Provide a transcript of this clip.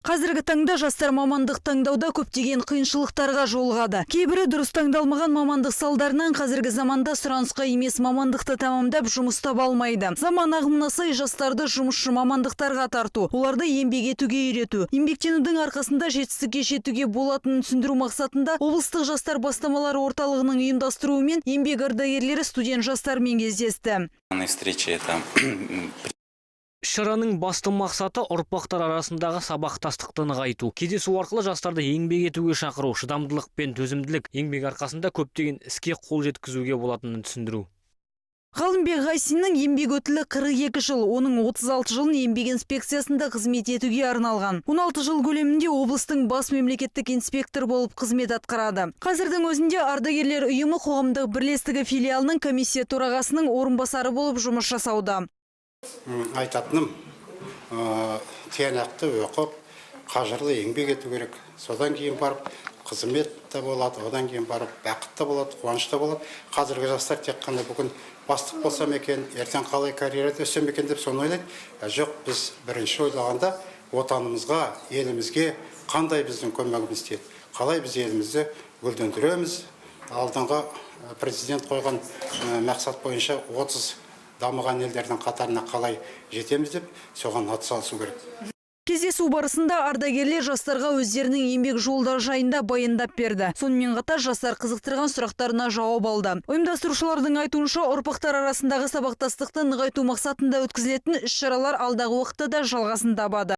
Қазіргі таңда жастар мамандық таңдауда көптеген қиыншылықтарға жолығады. Кейбірі дұрыс таңдалмаған мамандық салдарынан қазіргі заманда сұранысқа емес мамандықты тамамдап жұмыс таба алмайды. Заман ағымына сай жастарды жұмысшы мамандықтарға тарту, оларды еңбек етуге үйрету, еңбектенудің арқасында жетістікке жетуге болатынын түсіндіру мақсатында облыстық жастар бастамалары орталығының ұйымдастыруымен еңбек ардагерлері студент жастармен кездесті. Шараның басты мақсаты ұрпақтар арасындағы сабақтастықты нығайту. Кездесу арқылы жастарды еңбек етуге шақыру, шыдамдылық пен төзімділік еңбек арқасында көптеген іске қол жеткізуге болатынын түсіндіру. Ғалымбек Ғайсиннің еңбек өтілі 42 жыл, оның 36 жылын еңбек инспекциясында қызмет етуге арналған. 16 жыл көлемінде облыстың бас мемлекеттік инспектор болып қызмет атқарады. Қазірдің өзінде ардагерлер ұйымы қоғамдық бірлестігі филиалының комиссия төрағасының орынбасары болып жұмыс жасауда. Айтатыным, тиянақты оқып, қажырлы еңбек ету керек. Содан кейін барып қызмет те болады, одан кейін барып бақыт та болады, қуаныш та болады. Қазіргі жастар тек қана бүгін бастық болсам екен, ертең қалай карьерада өссем екен деп соны ойлайды. Жоқ, біз бірінші ойлағанда отанымызға, елімізге қандай біздің көмегіміз тиеді, қалай біз елімізді гүлдендіреміз. Алдыңғы президент қойған мақсат бойынша 30 дамыған елдердің қатарына қалай жетеміз деп, соған атсалысу керек. Кездесу барысында ардагерлер жастарға өздерінің еңбек жолдары жайында баяндап берді. Сонымен қатар жастар қызықтырған сұрақтарына жауап алды. Ұйымдастырушылардың айтуынша, ұрпақтар арасындағы сабақтастықты нығайту мақсатында өткізілетін іс-шаралар алдағы уақытта да жалғасын табады.